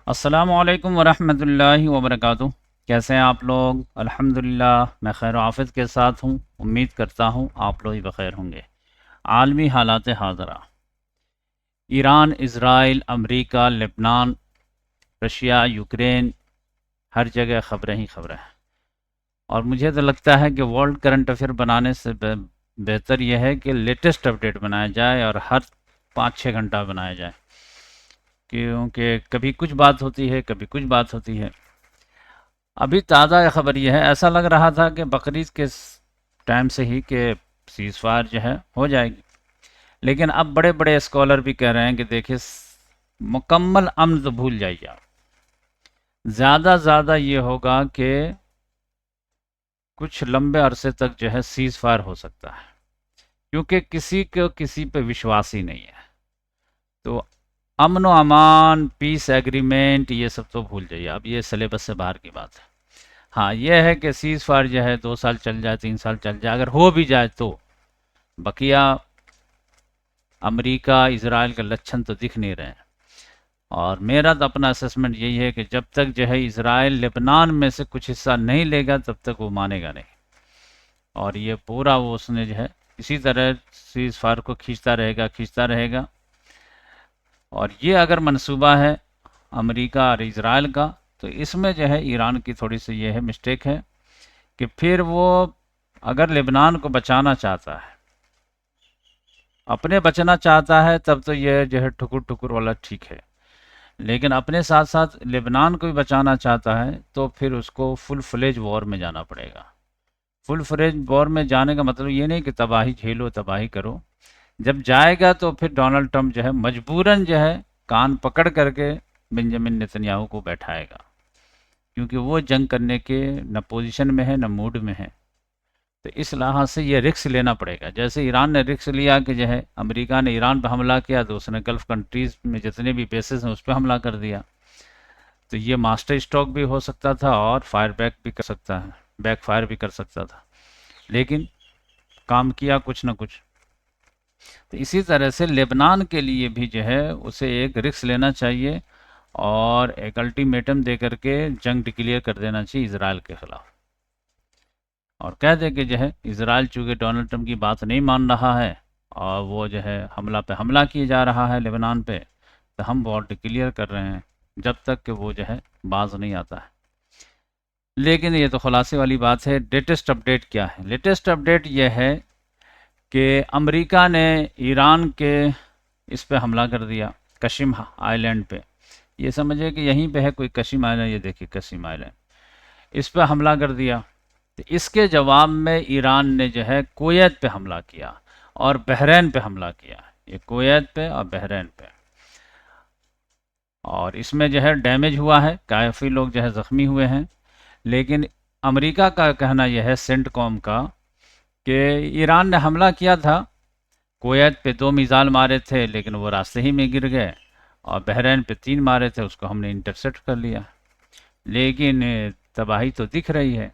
अस्सलामुअलैकुम वरहमतुल्लाहि वबरकातुह। कैसे हैं आप लोग? अल्हम्दुलिल्लाह मैं खैर आफियत के साथ हूँ। उम्मीद करता हूँ आप लोग भी बखैर होंगे। आलमी हालात हाज़रा, ईरान, इसराइल, अमरीका, लेबनान, रशिया, यूक्रेन, हर जगह ख़बरें ही ख़बरें हैं। और मुझे तो लगता है कि वर्ल्ड करंट अफेयर बनाने से बेहतर यह है कि लेटेस्ट अपडेट बनाया जाए और हर 5-6 घंटा बनाया जाए, क्योंकि कभी कुछ बात होती है, कभी कुछ बात होती है। अभी ताज़ा खबर यह है, ऐसा लग रहा था कि बकरीद के टाइम से ही कि सीज़ फायर जो है हो जाएगी, लेकिन अब बड़े बड़े स्कॉलर भी कह रहे हैं कि देखिए मुकम्मल अमन तो भूल जाइए आप। ज़्यादा ज़्यादा ये होगा कि कुछ लंबे अरसे तक जो है सीज़ फायर हो सकता है, क्योंकि किसी को किसी पे विश्वास ही नहीं है। तो अमन व अमान, पीस एग्रीमेंट, ये सब तो भूल जाइए, अब ये सिलेबस से बाहर की बात है। हाँ, यह है कि सीज़ फायर जो है 2 साल चल जाए, 3 साल चल जाए, अगर हो भी जाए तो बकिया अमेरिका, इसराइल के लक्षण तो दिख नहीं रहे हैं। और मेरा तो अपना असेसमेंट यही है कि जब तक जो है इसराइल लेबनान में से कुछ हिस्सा नहीं लेगा तब तक वो मानेगा नहीं। और ये पूरा वो उसने जो है इसी तरह सीज़ फायर को खींचता रहेगा। और ये अगर मंसूबा है अमेरिका और इसराइल का, तो इसमें जो है ईरान की थोड़ी सी ये है मिस्टेक है कि फिर वो अगर लेबनान को बचाना चाहता है, अपने बचना चाहता है, तब तो ये जो है ठुकुर ठुकुर वाला ठीक है। लेकिन अपने साथ साथ लेबनान को भी बचाना चाहता है तो फिर उसको फुल फ्लेज वॉर में जाना पड़ेगा। फुल फ्लेज वॉर में जाने का मतलब ये नहीं कि तबाही झेलो, तबाही करो। जब जाएगा तो फिर डोनाल्ड ट्रंप जो है मजबूरन जो है कान पकड़ करके बेंजामिन नेतन्याहू को बैठाएगा, क्योंकि वो जंग करने के न पोजीशन में है न मूड में है। तो इस लिहाज से ये रिस्क लेना पड़ेगा। जैसे ईरान ने रिस्क लिया कि जो है अमेरिका ने ईरान पर हमला किया, तो उसने गल्फ कंट्रीज में जितने भी बेसेस हैं उस पर हमला कर दिया। तो ये मास्टर स्ट्रोक भी हो सकता था और फायर बैक भी कर सकता है, बैक फायर भी कर सकता था, लेकिन काम किया कुछ ना कुछ। तो इसी तरह से लेबनान के लिए भी जो है उसे एक रिस्क लेना चाहिए और एक अल्टीमेटम दे करके जंग डिक्लेयर कर देना चाहिए इसराइल के खिलाफ। और कह दे कि जो है इसराइल चूँकि डोनाल्ड ट्रंप की बात नहीं मान रहा है और वो जो है हमला पे हमला किए जा रहा है लेबनान पे, तो हम वॉर डिक्लेयर कर रहे हैं, जब तक कि वो जो है बाज नहीं आता है। लेकिन ये तो खुलासे वाली बात है। लेटेस्ट अपडेट क्या है? लेटेस्ट अपडेट ये है कि अमेरिका ने ईरान के इस पे हमला कर दिया, कशिम आइलैंड पे। ये समझिए कि यहीं पे है कोई कशिम आइलैंड, ये देखिए कशिम आइलैंड, इस पे हमला कर दिया। तो इसके जवाब में ईरान ने जो है कुवैत पे हमला किया और बहरीन पे हमला किया। ये कुवैत पे और बहरीन पे। और इसमें जो है डैमेज हुआ है, काफ़ी लोग जो है ज़ख्मी हुए हैं। लेकिन अमेरिका का कहना यह है, सेंटकॉम का, कि ईरान ने हमला किया था, कुवैत पे 2 मिसाइल मारे थे लेकिन वो रास्ते ही में गिर गए, और बहरीन पे 3 मारे थे, उसको हमने इंटरसेप्ट कर लिया। लेकिन तबाही तो दिख रही है।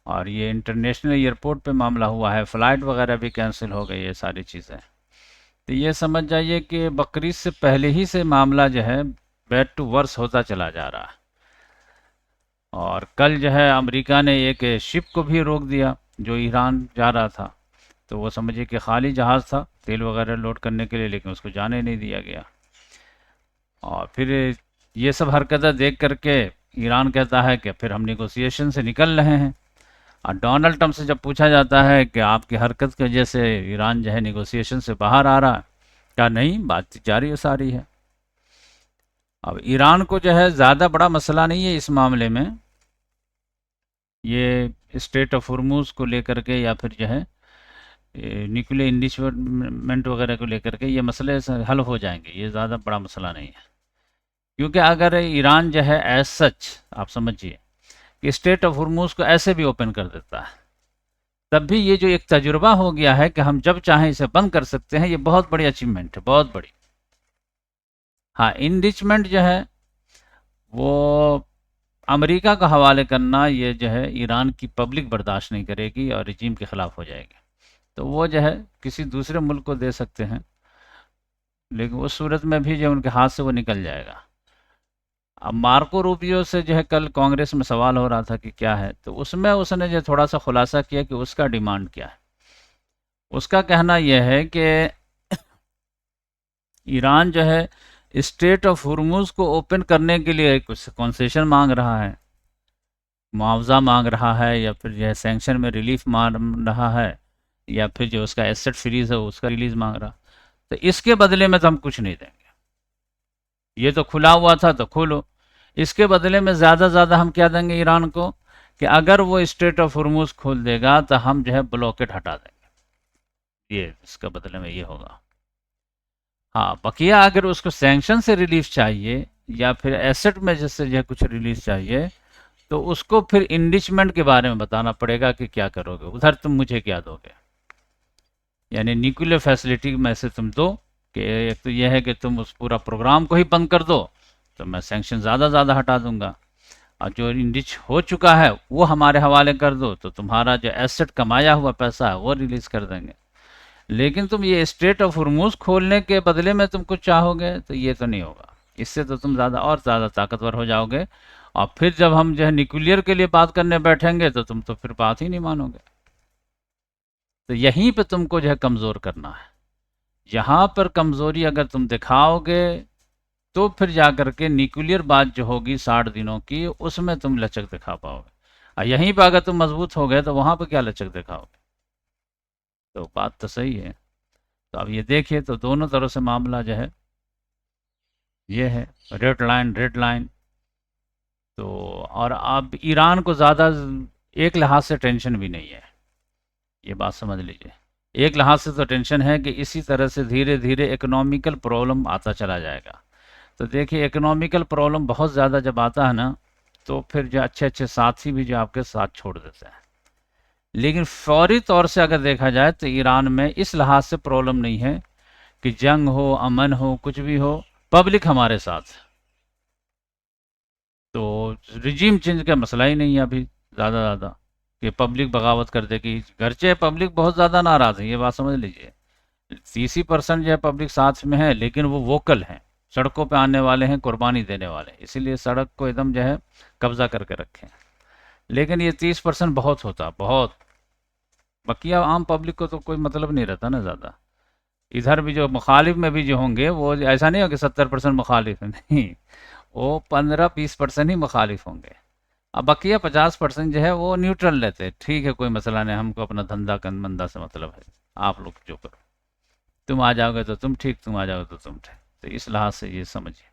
और ये इंटरनेशनल एयरपोर्ट पे मामला हुआ है, फ़्लाइट वगैरह भी कैंसिल हो गई है, सारी चीज़ें। तो ये समझ जाइए कि बकरीद से पहले ही से मामला जो है बैड टू वर्स होता चला जा रहा है। और कल जो है अमेरिका ने एक शिप को भी रोक दिया जो ईरान जा रहा था। तो वो समझिए कि खाली जहाज़ था तेल वगैरह लोड करने के लिए, लेकिन उसको जाने नहीं दिया गया। और फिर ये सब हरकतें देख करके ईरान कहता है कि फिर हम निगोसिएशन से निकल रहे हैं। और डोनाल्ड ट्रंप से जब पूछा जाता है कि आपकी हरकत की वजह से ईरान जो है निगोसिएशन से बाहर आ रहा है, क्या नहीं, बातचीत जारी है सारी है। अब ईरान को जो है ज़्यादा बड़ा मसला नहीं है इस मामले में, ये स्टेट ऑफ हुर्मुज को लेकर के या फिर जो है न्यूक्लियर इंडिसमेंट वगैरह को लेकर के ये मसले हल हो जाएंगे, ये ज़्यादा बड़ा मसला नहीं है। क्योंकि अगर ईरान जो है एज सच आप समझिए कि स्टेट ऑफ हुर्मुज को ऐसे भी ओपन कर देता है, तब भी ये जो एक तजुर्बा हो गया है कि हम जब चाहें इसे बंद कर सकते हैं, ये बहुत बड़ी अचीवमेंट है, बहुत बड़ी। हाँ, इनरिचमेंट जो है वो अमेरिका का हवाले करना, ये जो है ईरान की पब्लिक बर्दाश्त नहीं करेगी और रिजीम के ख़िलाफ़ हो जाएगी। तो वो जो है किसी दूसरे मुल्क को दे सकते हैं, लेकिन उस सूरत में भी जो उनके हाथ से वो निकल जाएगा। अब मार्को रूबियो से जो है कल कांग्रेस में सवाल हो रहा था कि क्या है, तो उसमें उसने जो थोड़ा सा खुलासा किया कि उसका डिमांड क्या है। उसका कहना यह है कि ईरान जो है स्ट्रेट ऑफ हुर्मुज को ओपन करने के लिए कुछ कंसेशन मांग रहा है, मुआवजा मांग रहा है, या फिर जो है सैंक्शन में रिलीफ मांग रहा है, या फिर जो उसका एसेट फ्रीज है उसका रिलीज मांग रहा। तो इसके बदले में तो हम कुछ नहीं देंगे, ये तो खुला हुआ था तो खोलो। इसके बदले में ज़्यादा ज़्यादा हम क्या देंगे ईरान को, कि अगर वो स्ट्रेट ऑफ हुर्मुज खोल देगा तो हम जो है ब्लॉकेट हटा देंगे, ये इसका बदले में ये होगा। हाँ, बकिया अगर उसको सैंक्शन से रिलीफ चाहिए या फिर एसेट में जैसे जो है कुछ रिलीफ चाहिए, तो उसको फिर इनरिचमेंट के बारे में बताना पड़ेगा कि क्या करोगे, उधर तुम मुझे क्या दोगे। यानी न्यूक्लियर फैसिलिटी में से तुम दो, कि एक तो यह है कि तुम उस पूरा प्रोग्राम को ही बंद कर दो, तो मैं सैंक्शन ज़्यादा ज़्यादा हटा दूंगा, और जो इनरिच हो चुका है वो हमारे हवाले कर दो, तो तुम्हारा जो एसेट कमाया हुआ पैसा है वो रिलीज कर देंगे। लेकिन तुम ये स्ट्रेट ऑफ हुर्मुज खोलने के बदले में तुम कुछ चाहोगे, तो ये तो नहीं होगा। इससे तो तुम ज़्यादा और ज़्यादा ताकतवर हो जाओगे, और फिर जब हम जो है न्यूक्लियर के लिए बात करने बैठेंगे तो तुम तो फिर बात ही नहीं मानोगे। तो यहीं पे तुमको जो है कमज़ोर करना है। यहाँ पर कमज़ोरी अगर तुम दिखाओगे तो फिर जा कर के न्यूक्लियर बात जो होगी 60 दिनों की, उसमें तुम लचक दिखा पाओगे। और यहीं पर अगर तुम मजबूत हो गए तो वहाँ पर क्या लचक दिखाओगे। तो बात तो सही है। तो अब ये देखिए, तो दोनों तरह से मामला जो है ये है, रेड लाइन। तो और अब ईरान को ज़्यादा एक लिहाज से टेंशन भी नहीं है, ये बात समझ लीजिए। एक लिहाज से तो टेंशन है कि इसी तरह से धीरे धीरे इकोनॉमिकल प्रॉब्लम आता चला जाएगा। तो देखिए, इकोनॉमिकल प्रॉब्लम बहुत ज़्यादा जब आता है ना, तो फिर जो अच्छे अच्छे साथी भी जो आपके साथ छोड़ देते हैं। लेकिन फौरी तौर से अगर देखा जाए तो ईरान में इस लिहाज से प्रॉब्लम नहीं है कि जंग हो, अमन हो, कुछ भी हो, पब्लिक हमारे साथ। तो रिजीम चेंज का मसला ही नहीं है अभी ज़्यादा कि पब्लिक बगावत कर देगी। घरचे पब्लिक बहुत ज़्यादा नाराज़ है, ये बात समझ लीजिए। 30% जो है पब्लिक साथ में है, लेकिन वो वोकल हैं, सड़कों पे आने वाले हैं, कुर्बानी देने वाले हैं, इसीलिए सड़क को एकदम जो है कब्जा करके रखें। लेकिन ये 30% बहुत होता, बहुत। बकिया आम पब्लिक को तो कोई मतलब नहीं रहता ना ज़्यादा। इधर भी जो मुखालिफ में भी जो होंगे, वो ऐसा नहीं हो कि 70% मुखालिफ है, नहीं, वो 15-20% ही मुखालिफ होंगे। अब बकिया 50% जो है वो न्यूट्रल रहते हैं, ठीक है कोई मसला नहीं, हमको अपना धंधा मंदा से मतलब है, आप लोग जो करो, तुम आ जाओगे तो तुम ठीक, तुम आ जाओगे तो तुम ठीक। तो इस लिहाज से ये समझिए।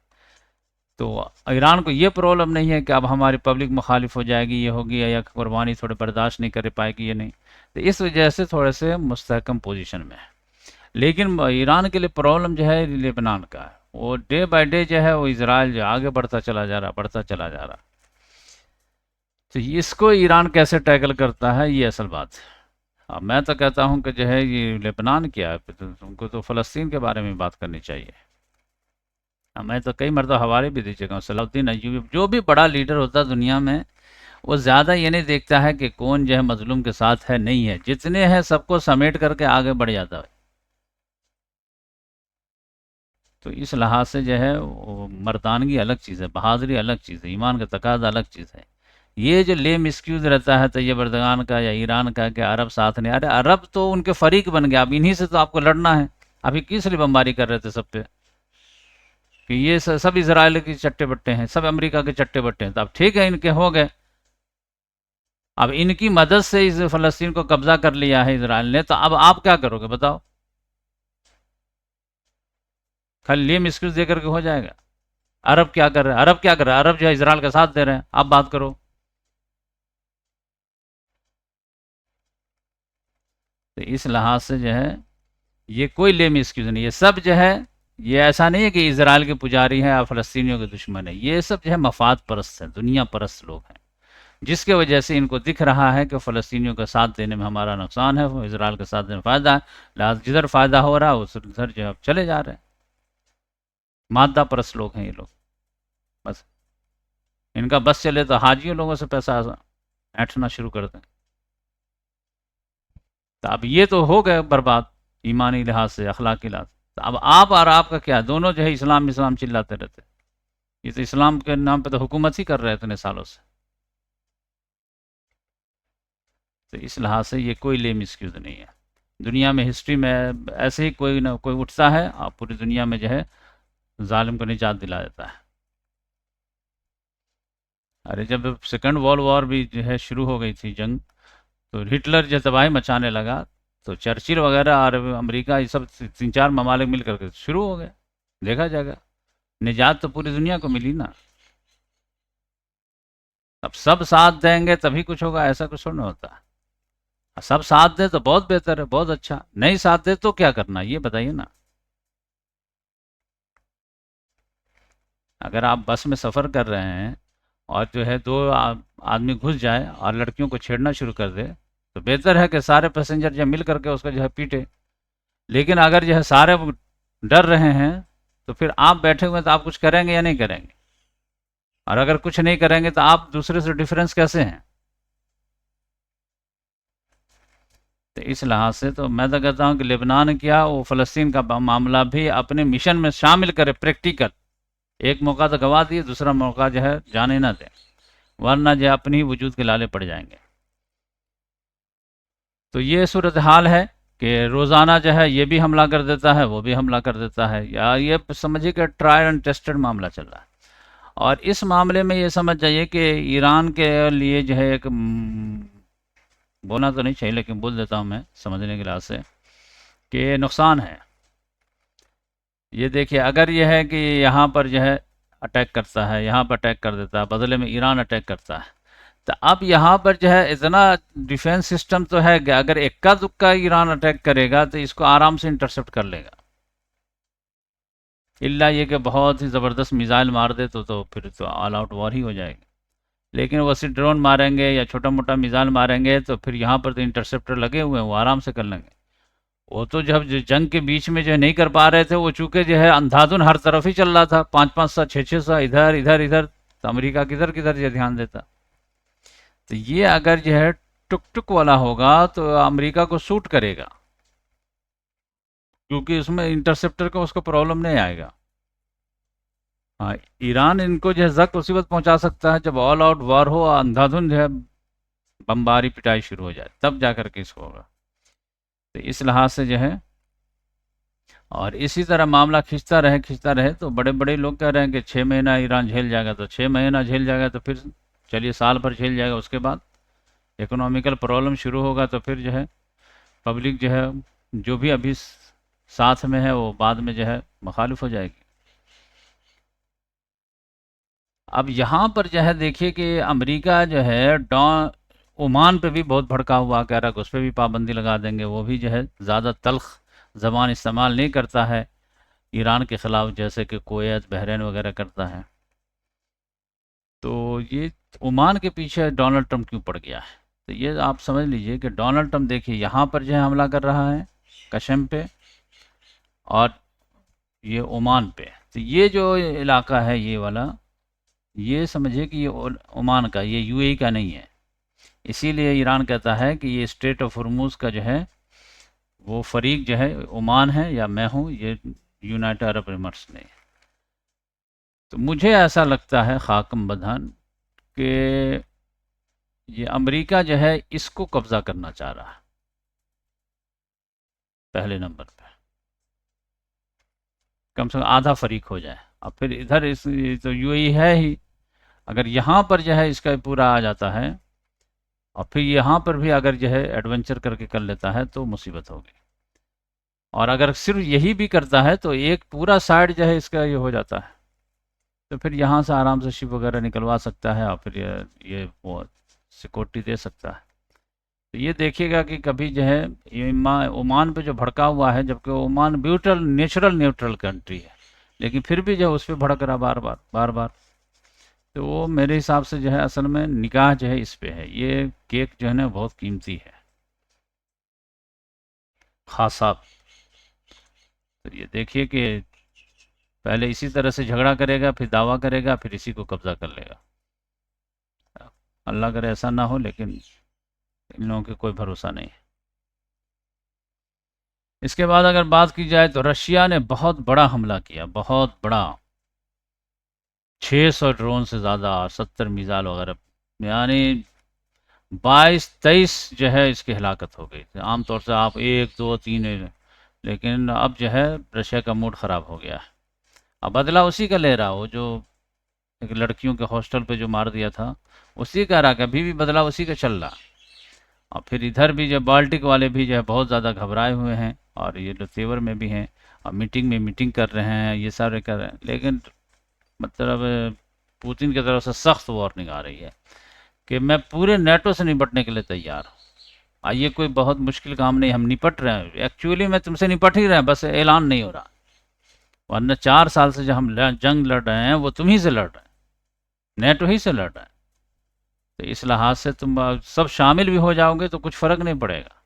तो ईरान को ये प्रॉब्लम नहीं है कि अब हमारी पब्लिक मुखालिफ हो जाएगी, ये होगी, या कुर्बानी थोड़े बर्दाश्त नहीं कर पाएगी, ये नहीं। तो इस वजह से थोड़े से मुस्तहकम पोजीशन में है। लेकिन ईरान के लिए प्रॉब्लम जो है लेबनान का है, वो डे बाय डे जो है वो इसराइल जो आगे बढ़ता चला जा रहा, बढ़ता चला जा रहा। तो इसको ईरान कैसे टैकल करता है, ये असल बात है। अब मैं तो कहता हूँ कि जो है ये लेबनान क्या है, तो तुमको तो फ़लस्तीन के बारे में बात करनी चाहिए। मैं तो कई मरतबा हवाले भी दे चुका हूँ। सलाउद्दीन अय्यूबी जो भी बड़ा लीडर होता है दुनिया में, वो ज़्यादा ये नहीं देखता है कि कौन जो है मजलूम के साथ है, नहीं है, जितने हैं सबको समेट करके आगे बढ़ जाता है। तो इस लिहाज से जो है वो मर्दानगी अलग चीज़ है, बहादुरी अलग चीज़ है, ईमान का तकाजा अलग चीज़ है। ये जो लेम एक्सक्यूज रहता है तैयब अर्दगान का या ईरान का कि अरब साथ नहीं, अरे अरब तो उनके फरीक बन गया, अब इन्हीं से तो आपको लड़ना है। अभी किस लिए बमबारी कर रहे थे सब पे कि ये सब इसराइल के चट्टे बट्टे हैं, सब अमेरिका के चट्टे बट्टे हैं। तो अब ठीक है, इनके हो गए, अब इनकी मदद से इस फ़लस्तीन को कब्जा कर लिया है इसराइल ने, तो अब आप क्या करोगे बताओ। खाली लेम एक्सक्यूज दे करके हो जाएगा। अरब क्या कर रहे हैं, अरब क्या कर रहे हैं, अरब जो है इसराइल का साथ दे रहे हैं, आप बात करो। तो इस लिहाज से जो है ये कोई लेम एक्सक्यूज नहीं, ये सब जो है, ये ऐसा नहीं है कि इसराइल के पुजारी हैं या फ़लस्तीनियों के दुश्मन है, ये सब जो है मफाद परस्त हैं, दुनिया परस्त लोग हैं, जिसके वजह से इनको दिख रहा है कि फ़लस्तीनियों का साथ देने में हमारा नुकसान है, वो इसराइल का साथ देने में फ़ायदा है, लिहाजा जिधर फ़ायदा हो रहा है उधर जो है चले जा रहे हैं। मादा परस्त लोग हैं ये लोग, बस इनका बस चले तो हाजियों लोगों से पैसा ऐंठना शुरू कर दें। तो अब ये तो हो गए बर्बाद, ईमानी लिहाज से, अखलाकी लिहाज से। तो अब आप और आपका क्या, दोनों जो है इस्लाम इस्लाम चिल्लाते रहते। ये तो इस्लाम के नाम पे तो हुकूमत ही कर रहे हैं इतने सालों से। तो इस लिहाज से ये कोई लेम एक्सक्यूज नहीं है। दुनिया में हिस्ट्री में ऐसे ही कोई ना कोई उठता है और पूरी दुनिया में जो है जालिम को निजात दिला देता है। अरे जब सेकंड वर्ल्ड वॉर भी जो है शुरू हो गई थी जंग, तो हिटलर जब तबाही मचाने लगा, तो चर्चिल वगैरह और अमेरिका ये सब तीन चार ममालिक मिल करके शुरू हो गए। देखा जाएगा, निजात तो पूरी दुनिया को मिली ना। अब सब साथ देंगे तभी कुछ होगा, ऐसा कुछ थोड़ा ना होता है। सब साथ दे तो बहुत बेहतर है, बहुत अच्छा। नहीं साथ दे तो क्या करना, ये बताइए ना। अगर आप बस में सफ़र कर रहे हैं और जो है दो आदमी घुस जाए और लड़कियों को छेड़ना शुरू कर दे, तो बेहतर है कि सारे पैसेंजर जो मिल करके उसको जो है पीटे। लेकिन अगर जो है सारे डर रहे हैं, तो फिर आप बैठे हुए हैं, तो आप कुछ करेंगे या नहीं करेंगे? और अगर कुछ नहीं करेंगे तो आप दूसरे से डिफरेंस कैसे हैं? तो इस लिहाज से तो मैं तो कहता हूँ कि लेबनान क्या, वो फ़लस्तीन का मामला भी अपने मिशन में शामिल करे, प्रैक्टिकल। एक मौका तो गवा दिए, दूसरा मौका जो है जाने ना दें, वरना जो है अपनी ही वजूद के लाले पड़ जाएंगे। तो ये सूरत हाल है कि रोज़ाना जो है ये भी हमला कर देता है, वो भी हमला कर देता है, या ये समझिए कि ट्रायल एंड टेस्टेड मामला चल रहा है। और इस मामले में ये समझ जाइए कि ईरान के लिए जो है एक बोलना तो नहीं चाहिए लेकिन बोल देता हूँ मैं समझने के लिहाज से, कि नुकसान है। ये देखिए, अगर ये है कि यहाँ पर जो है अटैक करता है, यहाँ पर अटैक कर देता है, बदले में ईरान अटैक करता है, तो अब यहाँ पर जो है इतना डिफेंस सिस्टम तो है कि अगर इक्का दुक्का ईरान अटैक करेगा तो इसको आराम से इंटरसेप्ट कर लेगा। इल्ला ये कि बहुत ही ज़बरदस्त मिसाइल मार दे तो फिर तो ऑल आउट वॉर ही हो जाएगी। लेकिन वो सिर्फ ड्रोन मारेंगे या छोटा मोटा मिसाइल मारेंगे तो फिर यहाँ पर तो इंटरसेप्टर लगे हुए हैं, वो आराम से कर लेंगे। वो तो जब जंग के बीच में जो है नहीं कर पा रहे थे, वो चूंकि जो है अंधाधुन हर तरफ ही चल रहा था, 5-5 6-6 इधर इधर इधर, तो अमेरिका किधर किधर जो ध्यान देता। तो ये अगर जो है टुक टुक वाला होगा तो अमेरिका को सूट करेगा, क्योंकि उसमें इंटरसेप्टर का उसको प्रॉब्लम नहीं आएगा। हाँ, ईरान इनको जो है जक उसी वक्त पहुंचा सकता है जब ऑल आउट वार हो, अंधाधुन जो है बमबारी पिटाई शुरू हो जाए, तब जाकर के इसको होगा। तो इस लिहाज से जो है, और इसी तरह मामला खिंचता रहे तो बड़े बड़े लोग कह रहे हैं कि 6 महीना ईरान झेल जाएगा, तो 6 महीना झेल जाएगा तो फिर चलिए साल भर झेल जाएगा, उसके बाद इकोनॉमिकल प्रॉब्लम शुरू होगा, तो फिर जो है पब्लिक जो है जो भी अभी साथ में है वो बाद में जो है मुखालिफ हो जाएगी। अब यहाँ पर जो है देखिए कि अमेरिका जो है डॉन ओमान पे भी बहुत भड़का हुआ, कह रहा है कि उस पर भी पाबंदी लगा देंगे, वो भी जो है ज़्यादा तल्ख ज़बान इस्तेमाल नहीं करता है ईरान के ख़िलाफ़, जैसे कि कुवैत बहरीन वगैरह करता है। तो ये ओमान के पीछे डोनाल्ड ट्रंप क्यों पड़ गया है? तो ये आप समझ लीजिए कि डोनाल्ड ट्रंप देखिए यहाँ पर जो है हमला कर रहा है कशम पे, और ये ओमान पे। तो ये जो इलाका है ये वाला, ये समझिए कि ये ओमान का, ये यूएई का नहीं है। इसीलिए ईरान कहता है कि ये स्ट्रेट ऑफ हॉर्मूज़ का जो है वो फरीक जो है ओमान है या मैं हूँ, ये यूनाइटेड अरब एमिरेट्स नहीं है। तो मुझे ऐसा लगता है खाकम बदहान कि ये अमेरिका जो है इसको कब्जा करना चाह रहा है पहले नंबर पे, कम से कम आधा फरीक हो जाए। अब फिर इधर इस तो यूएई है ही, अगर यहाँ पर जो है इसका पूरा आ जाता है और फिर यहाँ पर भी अगर जो है एडवेंचर करके कर लेता है तो मुसीबत होगी। और अगर सिर्फ यही भी करता है तो एक पूरा साइड जो है इसका ये हो जाता है, तो फिर यहाँ से आराम से शिप वगैरह निकलवा सकता है और फिर ये वो सिक्योरिटी दे सकता है। तो ये देखिएगा कि कभी जो है ओमान पे जो भड़का हुआ है, जबकि Oman butyl natural neutral country है, लेकिन फिर भी जो है उस पर भड़क रहा बार बार बार बार। तो वो मेरे हिसाब से जो है असल में निगाह जो है इस पे है, ये केक जो है ना बहुत कीमती है खासा। तो ये देखिए कि पहले इसी तरह से झगड़ा करेगा, फिर दावा करेगा, फिर इसी को कब्जा कर लेगा। अल्लाह करे ऐसा ना हो, लेकिन इन लोगों के कोई भरोसा नहीं है। इसके बाद अगर बात की जाए तो रशिया ने बहुत बड़ा हमला किया, बहुत बड़ा। 600 ड्रोन से ज़्यादा, 70 मिसाइल वगैरह, यानी 22-23 जो है इसकी हिलाकत हो गई थी। आमतौर से आप 1 2 3, लेकिन अब जो है रशिया का मूड ख़राब हो गया है। अब बदला उसी का ले रहा, वो जो एक लड़कियों के हॉस्टल पे जो मार दिया था, उसी का रहा, अभी भी बदला उसी का चल रहा। और फिर इधर भी जो बाल्टिक वाले भी जो है बहुत ज़्यादा घबराए हुए हैं, और ये लोग तेवर में भी हैं, और मीटिंग में मीटिंग कर रहे हैं, ये सारे कर रहे हैं। लेकिन मतलब पुतिन की तरफ से सख्त वार्निंग आ रही है कि मैं पूरे नेटो से निपटने के लिए तैयार हूँ। ये कोई बहुत मुश्किल काम नहीं, हम निपट रहे हैं, एक्चुअली मैं तुमसे निपट ही रहे हैं, बस ऐलान नहीं हो रहा। वरना 4 साल से जो हम जंग लड़ रहे हैं वो तुम ही से लड़ रहे हैं, नेटो ही से लड़ रहे हैं। तो इस लिहाज से तुम सब शामिल भी हो जाओगे तो कुछ फ़र्क नहीं पड़ेगा।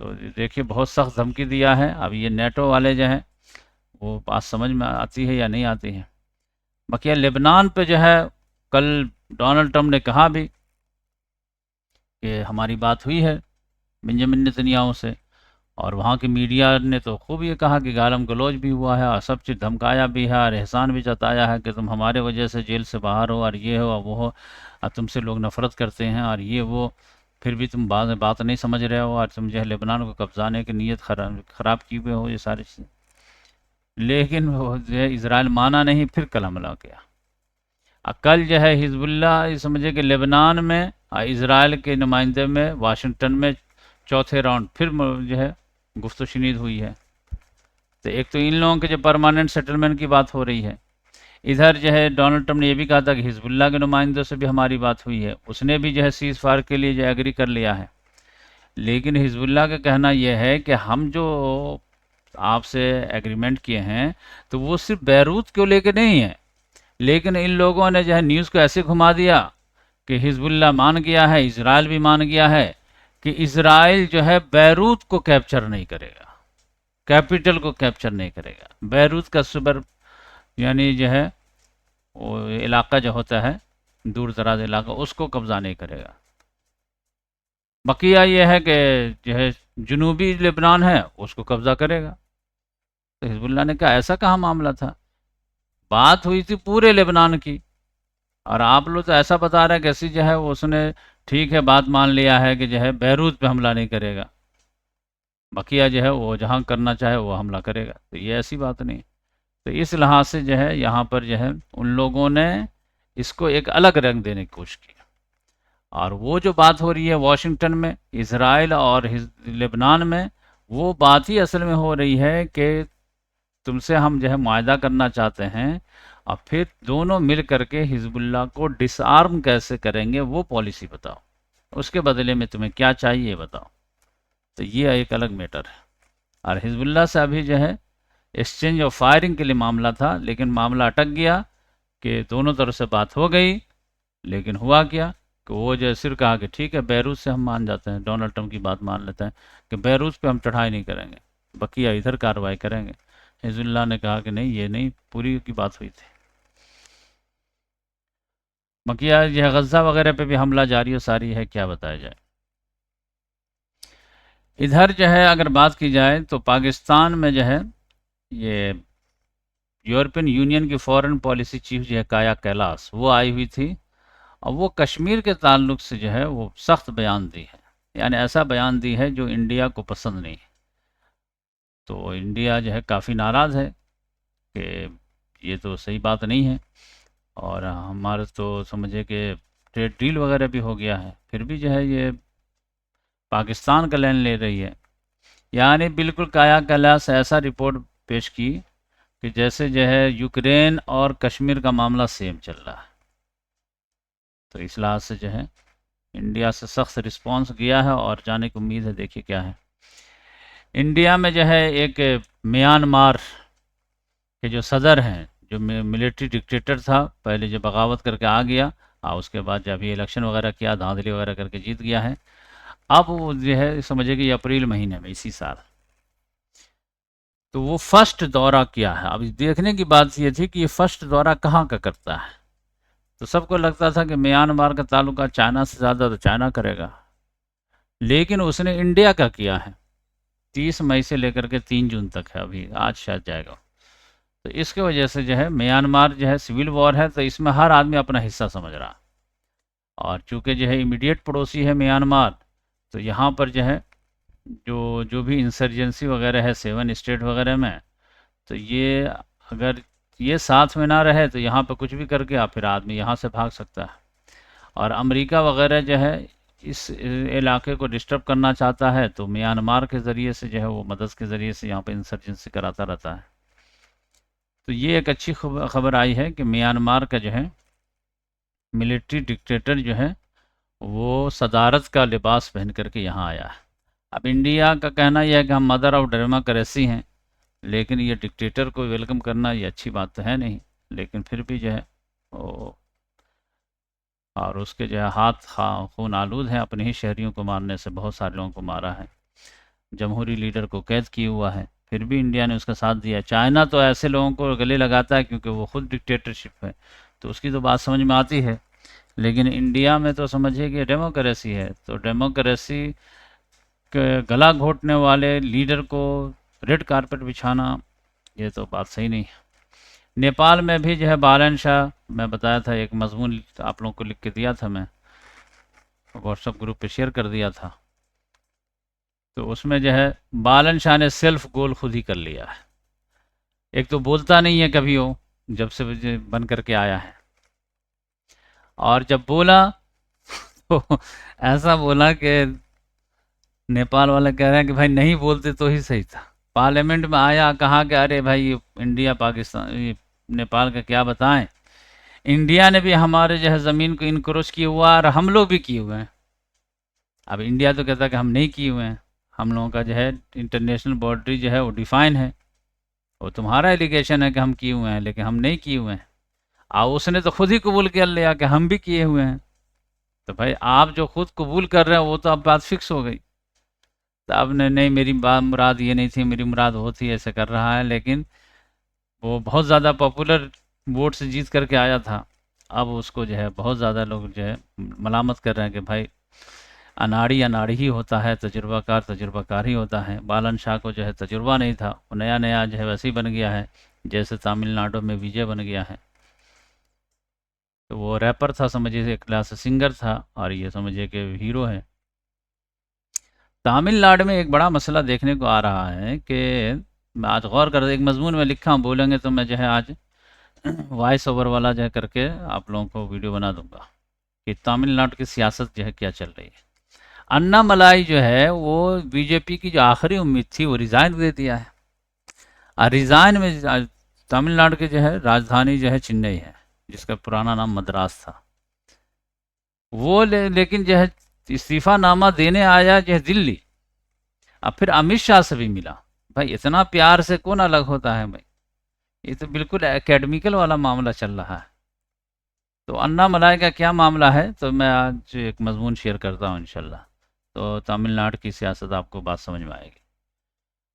तो देखिए बहुत सख्त धमकी दिया है। अब ये नेटो वाले जो हैं वो बात समझ में आती है या नहीं आती है। बाकी लेबनान पे जो है कल डोनाल्ड ट्रंप ने कहा भी कि हमारी बात हुई है बेंजामिन नेतन्याहू से, और वहाँ की मीडिया ने तो खूब ये कहा कि गालम गलौज भी हुआ है, और सब चीज़ धमकाया भी है, और एहसान भी जताया है कि तुम हमारे वजह से जेल से बाहर हो, और ये हो और वो हो, और तुमसे लोग नफ़रत करते हैं, और ये वो, फिर भी तुम बात नहीं समझ रहे हो, और तुम जो है लेबनान को कब्जाने की नीयत ख़राब किए हुए हो, ये सारी चीज़ें। लेकिन वो जो है इसराइल माना नहीं, फिर कल हमला किया। कल जो है हिजबुल्लाह, ये समझे कि लेबनान में इसराइल के नुमाइंदे में वाशिंगटन में चौथे राउंड फिर जो है गुफ्तो शिनीद हुई है। तो एक तो इन लोगों के जो परमानेंट सेटलमेंट की बात हो रही है, इधर जो है डोनाल्ड ट्रंप ने यह भी कहा था कि हिजबुल्लाह के नुमाइंदों से भी हमारी बात हुई है, उसने भी जो है सीज़ फायर के लिए जो एग्री कर लिया है। लेकिन हिजबुल्लाह का कहना यह है कि हम जो आपसे एग्रीमेंट किए हैं तो वो सिर्फ बैरूत को लेकर नहीं है, लेकिन इन लोगों ने जो है न्यूज़ को ऐसे घुमा दिया कि हिजबुल्लाह मान गया है, इसराइल भी मान गया है कि इसराइल जो है बैरूत को कैप्चर नहीं करेगा, कैपिटल को कैप्चर नहीं करेगा, बैरूत का सुबर यानी जो है वो इलाका जो होता है दूर दराज इलाका, उसको कब्जा नहीं करेगा। बकिया ये है कि जो है जनूबी लेबनान है उसको कब्जा करेगा। तो हिजबुल्लाह ने कहा ऐसा कहाँ मामला था, बात हुई थी पूरे लेबनान की, और आप लोग तो ऐसा बता रहे हैं कैसी जो है वो उसने ठीक है बात मान लिया है कि जो है बैरूत पे हमला नहीं करेगा, बकिया जो है वो जहाँ करना चाहे वो हमला करेगा। तो ये ऐसी बात नहीं। तो इस लिहाज से जो है यहाँ पर जो है उन लोगों ने इसको एक अलग रंग देने की कोशिश की, और वो जो बात हो रही है वाशिंगटन में इसराइल और लेबनान में, वो बात ही असल में हो रही है कि तुमसे हम जो है मुआहदा करना चाहते हैं, और फिर दोनों मिल करके हिजबुल्लाह को डिसआर्म कैसे करेंगे वो पॉलिसी बताओ, उसके बदले में तुम्हें क्या चाहिए बताओ। तो ये एक अलग मैटर है। और हिजबुल्लाह से अभी जो है एक्सचेंज ऑफ फायरिंग के लिए मामला था, लेकिन मामला अटक गया कि दोनों तरफ से बात हो गई, लेकिन हुआ क्या कि वो जो सिर्फ कहा कि ठीक है बैरूत से हम मान जाते हैं, डोनाल्ड ट्रंप की बात मान लेते हैं कि बैरूत पे हम चढ़ाई नहीं करेंगे, बकिया इधर कार्रवाई करेंगे। हिजबुल्लाह ने कहा कि नहीं, ये नहीं, पूरी की बात हुई थी। बकिया यह गज़ा वगैरह पे भी हमला जारी और सारी है, क्या बताया जाए। इधर जो है अगर बात की जाए तो पाकिस्तान में जो है ये यूरोपियन यूनियन की फॉरेन पॉलिसी चीफ जो है काया कैलास, वो आई हुई थी, और वो कश्मीर के ताल्लुक से जो है वो सख्त बयान दी है, यानी ऐसा बयान दी है जो इंडिया को पसंद नहीं। तो इंडिया जो है काफ़ी नाराज़ है कि ये तो सही बात नहीं है, और हमारे तो समझे कि ट्रेड डील वगैरह भी हो गया है, फिर भी जो है ये पाकिस्तान का लैंड ले रही है। यानी बिल्कुल काया कैलाश ऐसा रिपोर्ट पेश की कि जैसे जो है यूक्रेन और कश्मीर का मामला सेम चल रहा है। तो इस लिहाज से जो है इंडिया से सख्त रिस्पांस गया है, और जाने की उम्मीद है, देखिए क्या है। इंडिया में जो है एक म्यांमार के जो सदर हैं, जो मिलिट्री डिक्टेटर था पहले, जो बगावत करके आ गया, और उसके बाद जब ये इलेक्शन वगैरह किया, धांधली वगैरह करके जीत गया है, अब वो जो है समझिए कि अप्रैल महीने में इसी साल, तो वो फर्स्ट दौरा किया है। अब देखने की बात ये थी कि ये फर्स्ट दौरा कहाँ का करता है। तो सबको लगता था कि म्यांमार का ताल्लुका चाइना से ज़्यादा तो चाइना करेगा, लेकिन उसने इंडिया का किया है। 30 मई से लेकर के 3 जून तक है, अभी आज शायद जाएगा। तो इसके वजह से जो है म्यांमार जो है सिविल वॉर है, तो इसमें हर आदमी अपना हिस्सा समझ रहा। और चूंकि जो है इमीडिएट पड़ोसी है म्यांमार, तो यहाँ पर जो है जो जो भी इंसर्जेंसी वगैरह है 7 स्टेट वगैरह में, तो ये अगर ये साथ में ना रहे तो यहाँ पर कुछ भी करके आप फिर आदमी यहाँ से भाग सकता है। और अमेरिका वगैरह जो है इस इलाके को डिस्टर्ब करना चाहता है, तो म्यांमार के ज़रिए से जो है वो मदद के ज़रिए से यहाँ पे इंसर्जेंसी कराता रहता है। तो ये एक अच्छी खबर आई है कि म्यांमार का जो है मिलिट्री डिक्टेटर जो है वो सदारत का लिबास पहन करके यहाँ आया है। अब इंडिया का कहना यह है कि हम मदर ऑफ डेमोक्रेसी हैं, लेकिन ये डिक्टेटर को वेलकम करना ये अच्छी बात तो है नहीं, लेकिन फिर भी जो है वो, और उसके जो है हाथ खून आलूद हैं, अपने ही शहरियों को मारने से बहुत सारे लोगों को मारा है, जमहूरी लीडर को कैद किया हुआ है, फिर भी इंडिया ने उसका साथ दिया। चाइना तो ऐसे लोगों को गले लगाता है क्योंकि वो खुद डिक्टेटरशिप है, तो उसकी तो बात समझ में आती है। लेकिन इंडिया में तो समझिए कि डेमोक्रेसी है, तो डेमोक्रेसी के गला घोटने वाले लीडर को रेड कारपेट बिछाना, ये तो बात सही नहीं है। नेपाल में भी जो है बालन शाह, मैं बताया था एक मजमून आप लोगों को लिख के दिया था, मैं व्हाट्सएप ग्रुप पे शेयर कर दिया था, तो उसमें जो है बालन शाह ने सेल्फ गोल खुद ही कर लिया है। एक तो बोलता नहीं है कभी वो, जब से बन करके आया है, और जब बोला तो ऐसा बोला कि नेपाल वाले कह रहे हैं कि भाई नहीं बोलते तो ही सही था। पार्लियामेंट में आया, कहा कि अरे भाई ये इंडिया पाकिस्तान ये नेपाल का क्या बताएं, इंडिया ने भी हमारे जो है ज़मीन को इनक्रोच किया हुआ और हम लोग भी किए हुए हैं। अब इंडिया तो कहता है कि हम नहीं किए हुए हैं, हम लोगों का जो है इंटरनेशनल बाउंड्री जो है वो डिफाइन है, वो तुम्हारा एलिगेशन है कि हम किए हुए हैं, लेकिन हम नहीं किए हुए हैं। और उसने तो खुद ही कबूल कर लिया कि हम भी किए हुए हैं। तो भाई आप जो खुद कबूल कर रहे हैं वो तो अब बात फिक्स हो गई। तो अब नहीं, मेरी बात मुराद ये नहीं थी, मेरी मुराद वो थी, ऐसे कर रहा है। लेकिन वो बहुत ज़्यादा पॉपुलर वोट से जीत करके आया था, अब उसको जो है बहुत ज़्यादा लोग जो है मलामत कर रहे हैं कि भाई अनाड़ी अनाड़ी ही होता है, तजुर्बाकार तजुर्बाकार ही होता है। बालन शाह को जो है तजुर्बा नहीं था, वो नया नया जो है वैसे ही बन गया है, जैसे तमिलनाडु में विजय बन गया है। तो वो रैपर था समझिए, एक क्लास सिंगर था, और ये समझिए कि हीरो है। तमिलनाडु में एक बड़ा मसला देखने को आ रहा है कि मैं आज गौर कर एक मजमून में लिखा हूँ, बोलेंगे तो मैं जो है आज वॉइस ओवर वाला जो है करके आप लोगों को वीडियो बना दूंगा कि तमिलनाडु की सियासत जो है क्या चल रही है। अन्ना मलाई जो है वो बीजेपी की जो आखिरी उम्मीद थी वो रिज़ाइन दे दिया है। और रिज़ाइन में तमिलनाडु की जो है राजधानी जो है चेन्नई है, जिसका पुराना नाम मद्रास था। वो लेकिन जो है इस्तीफ़ानामा देने आया जो है दिल्ली, अब फिर अमित शाह से भी मिला। भाई इतना प्यार से कौन अलग होता है भाई, ये तो बिल्कुल एकेडमिकल वाला मामला चल रहा है। तो अन्ना मलाई का क्या मामला है, तो मैं आज एक मजमून शेयर करता हूँ इंशाल्लाह, तो तमिलनाडु की सियासत आपको बात समझ में आएगी।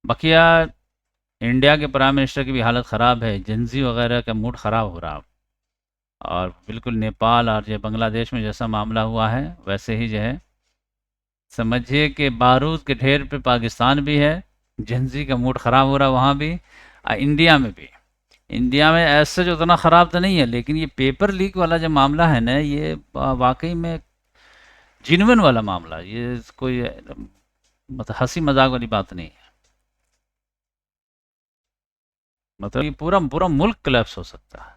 बकिया इंडिया के प्राइम मिनिस्टर की भी हालत ख़राब है, जेंजी वगैरह का मूड ख़राब हो रहा है। और बिल्कुल नेपाल और जो बांग्लादेश में जैसा मामला हुआ है वैसे ही जो है समझिए कि बारूद के ढेर पे पाकिस्तान भी है, जेंजी का मूड ख़राब हो रहा है वहाँ भी, और इंडिया में भी। इंडिया में ऐसे जो उतना ख़राब तो नहीं है, लेकिन ये पेपर लीक वाला जो मामला है ना, ये वाकई में जिनवन वाला मामला, ये कोई मतलब हंसी मजाक वाली बात नहीं है। मतलब ये पूरा पूरा मुल्क कोलैप्स हो सकता है।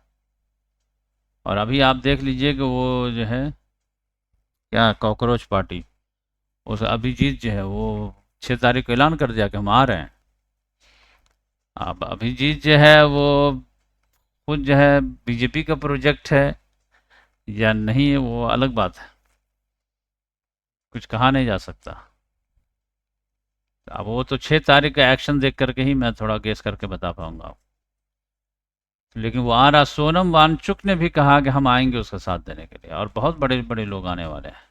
और अभी आप देख लीजिए कि वो जो है क्या कॉकरोच पार्टी, उस अभिजीत जो है वो 6 तारीख को ऐलान कर दिया कि हम आ रहे हैं। अब अभिजीत जो है वो खुद जो है बीजेपी का प्रोजेक्ट है या नहीं है वो अलग बात है, कुछ कहा नहीं जा सकता। अब वो तो 6 तारीख का एक्शन देख करके ही मैं थोड़ा गेस करके बता पाऊंगा। लेकिन वो आ रहा, सोनम वांगचुक ने भी कहा कि हम आएंगे उसका साथ देने के लिए, और बहुत बड़े बड़े लोग आने वाले हैं।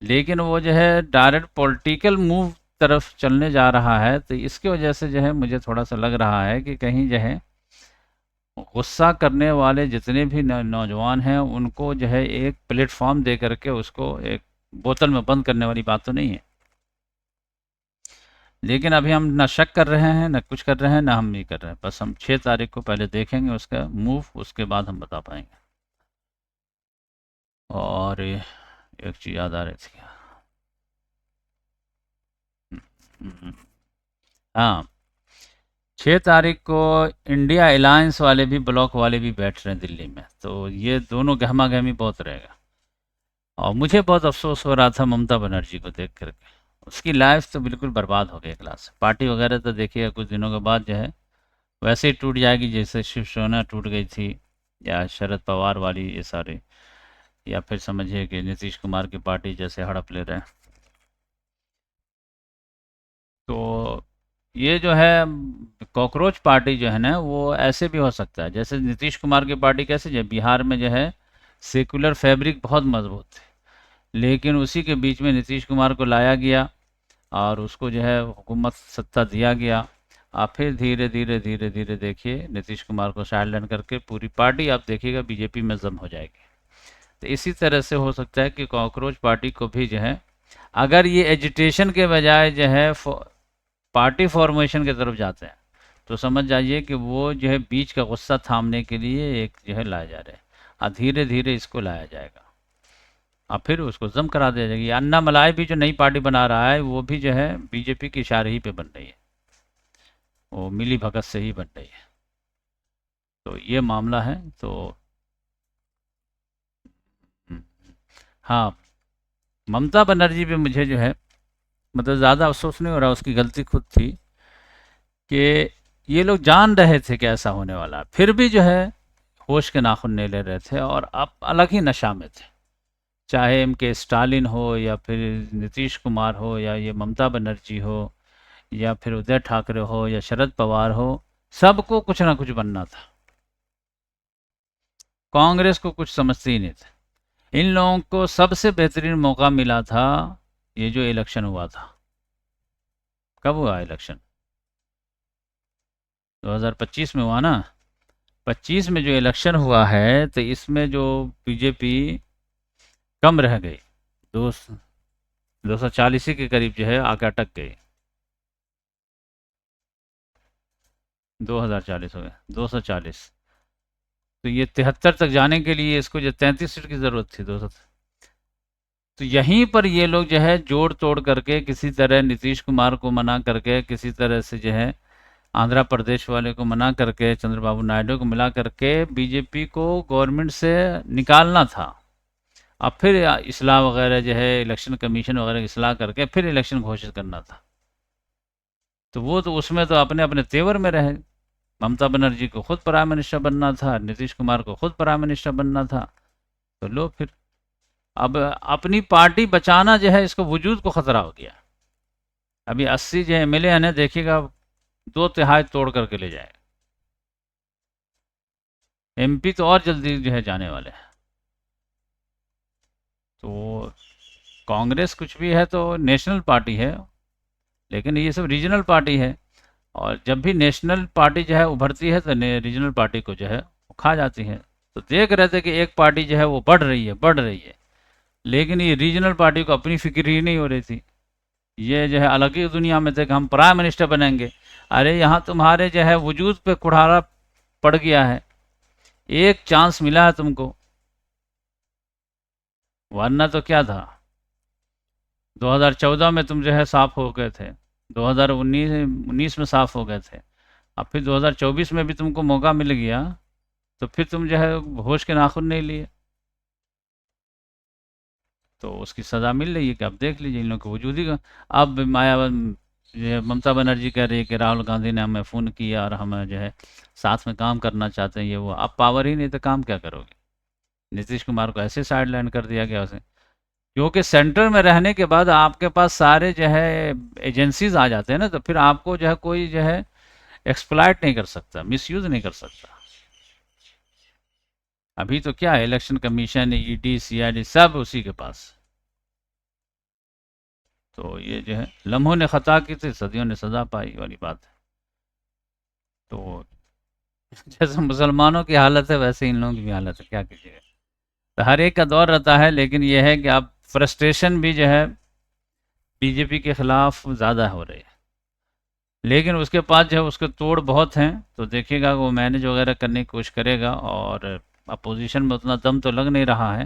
लेकिन वो जो है डायरेक्ट पॉलिटिकल मूव तरफ चलने जा रहा है, तो इसकी वजह से जो है मुझे थोड़ा सा लग रहा है कि कहीं जो है गुस्सा करने वाले जितने भी नौजवान हैं उनको जो है एक प्लेटफॉर्म दे करके उसको एक बोतल में बंद करने वाली बात तो नहीं है। लेकिन अभी हम ना शक कर रहे हैं, ना कुछ कर रहे हैं, ना हम ये कर रहे हैं। बस हम 6 तारीख को पहले देखेंगे उसका मूव, उसके बाद हम बता पाएंगे। और एक चीज़ याद आ रही थी। हम्म, हाँ, 6 तारीख को इंडिया अलायंस वाले भी, ब्लॉक वाले भी बैठ रहे हैं दिल्ली में, तो ये दोनों गहमा गहमी बहुत रहेगा। और मुझे बहुत अफसोस हो रहा था ममता बनर्जी को देख करके। उसकी लाइफ तो बिल्कुल बर्बाद हो गई क्लास। पार्टी वगैरह तो देखिएगा कुछ दिनों के बाद जो है वैसे ही टूट जाएगी जैसे शिवसेना टूट गई थी, या शरद पवार वाली ये सारे, या फिर समझिए कि नीतीश कुमार की पार्टी जैसे हड़प ले रहे हैं। तो ये जो है कॉकरोच पार्टी जो है ना, वो ऐसे भी हो सकता है जैसे नीतीश कुमार की पार्टी। कैसे जो बिहार में जो है सेकुलर फैब्रिक बहुत मजबूत थे, लेकिन उसी के बीच में नीतीश कुमार को लाया गया और उसको जो है हुकूमत सत्ता दिया गया। आप फिर धीरे धीरे धीरे धीरे देखिए नीतीश कुमार को साइलेंट करके पूरी पार्टी आप देखिएगा बीजेपी में जम हो जाएगी। तो इसी तरह से हो सकता है कि कॉकरोच पार्टी को भी जो है, अगर ये एजिटेशन के बजाय जो है पार्टी फॉर्मेशन की तरफ जाते हैं, तो समझ जाइए कि वो जो है बीच का गुस्सा थामने के लिए एक जो है लाया जा रहा है, और धीरे धीरे इसको लाया जाएगा और फिर उसको जम करा दिया जाएगा। ये अन्ना मलाई भी जो नई पार्टी बना रहा है वो भी जो है बीजेपी की इशारे ही पे बन रही है, वो मिली भगत से ही बन रही है। तो ये मामला है। तो हम्म, हाँ, ममता बनर्जी भी मुझे जो है मतलब ज़्यादा अफसोस नहीं हो रहा, उसकी गलती खुद थी कि ये लोग जान रहे थे कि ऐसा होने वाला है, फिर भी जो है होश के नाखुन नहीं ले रहे थे और अब अलग ही नशा में थे। चाहे एम के स्टालिन हो, या फिर नीतीश कुमार हो, या ये ममता बनर्जी हो, या फिर उदय ठाकरे हो, या शरद पवार हो, सबको कुछ ना कुछ बनना था। कांग्रेस को कुछ समझते ही नहीं थे। इन लोगों को सबसे बेहतरीन मौका मिला था, ये जो इलेक्शन हुआ था। कब हुआ इलेक्शन? 2025 में हुआ ना। 25 में जो इलेक्शन हुआ है, तो इसमें जो बीजेपी कम रह गई, दो 240 के करीब जो है आके अटक गई। 2040 हो गए, 240। तो ये 73 तक जाने के लिए इसको जो 33 सीट की जरूरत थी, 200। तो यहीं पर ये लोग जो है जोड़ तोड़ करके किसी तरह नीतीश कुमार को मना करके, किसी तरह से जो है आंध्र प्रदेश वाले को मना करके, चंद्रबाबू नायडू को मिला करके बीजेपी को गवर्नमेंट से निकालना था। अब फिर इस्लाह वगैरह जो है इलेक्शन कमीशन वगैरह की इस्लाह करके फिर इलेक्शन घोषित करना था। तो वो तो उसमें तो अपने अपने तेवर में रहे। ममता बनर्जी को खुद प्राइम मिनिस्टर बनना था, नीतीश कुमार को खुद प्राइम मिनिस्टर बनना था। तो लो फिर अब अपनी पार्टी बचाना जो है, इसको वजूद को खतरा हो गया। अभी 80 जो एमएलए है ना, देखिएगा 2/3 तोड़ करके ले जाए। एमपी तो और जल्दी जो है जाने वाले हैं। तो कांग्रेस कुछ भी है तो नेशनल पार्टी है, लेकिन ये सब रीजनल पार्टी है। और जब भी नेशनल पार्टी जो है उभरती है तो रीजनल पार्टी को जो है वो खा जाती है। तो देख रहे थे कि एक पार्टी जो है वो बढ़ रही है, बढ़ रही है, लेकिन ये रीजनल पार्टी को अपनी फिक्र ही नहीं हो रही थी। ये जो है अलग ही दुनिया में थे कि हम प्राइम मिनिस्टर बनेंगे। अरे यहाँ तुम्हारे जो है वजूद पे कुठारा पड़ गया है, एक चांस मिला है तुमको, वरना तो क्या था। 2014 में तुम जो है साफ हो गए थे, 2019 में साफ हो गए थे, अब फिर 2024 में भी तुमको मौका मिल गया, तो फिर तुम जो है होश के नाखून नहीं लिए। तो उसकी सज़ा मिल रही है कि अब देख लीजिए इन लोगों को वजूद ही का। अब ये ममता बनर्जी कह रही है कि राहुल गांधी ने हमें फ़ोन किया और हमें जो है साथ में काम करना चाहते हैं, ये वो। अब पावर ही नहीं तो काम क्या करोगे? नीतीश कुमार को ऐसे साइड लाइन कर दिया गया उसे, क्योंकि सेंटर में रहने के बाद आपके पास सारे जो है एजेंसीज आ जाते हैं ना, तो फिर आपको जो है कोई जो है एक्सप्लॉइट नहीं कर सकता, मिसयूज नहीं कर सकता। अभी तो क्या है, इलेक्शन कमीशन, ईडी, सीआईडी सब उसी के पास। तो ये जो है लम्हों ने खता की थी, सदियों ने सजा पाई वाली बात है। तो जैसे मुसलमानों की हालत है, वैसे इन लोगों की भी हालत है, क्या कीजिएगा। तो हर एक का दौर रहता है, लेकिन यह है कि अब फ्रस्ट्रेशन भी जो है बीजेपी के खिलाफ ज़्यादा हो रही है। लेकिन उसके पास जो है उसके तोड़ बहुत हैं, तो देखिएगा वो मैनेज वगैरह करने की कोशिश करेगा। और अपोजिशन में उतना दम तो लग नहीं रहा है।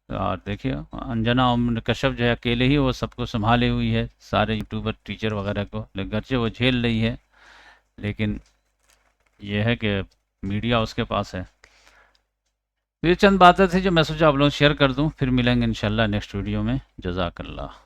और देखिए अंजना ओम कश्यप जो है अकेले ही वो सबको संभाली हुई है, सारे यूट्यूबर टीचर वगैरह को, लेकिन घर से वो झेल रही है। लेकिन ये है कि मीडिया उसके पास है। तो ये चंद बातें थी जो मैं सोचा आप लोगों से शेयर कर दूं। फिर मिलेंगे इंशाल्लाह नेक्स्ट वीडियो में। जज़ाकल्लाह।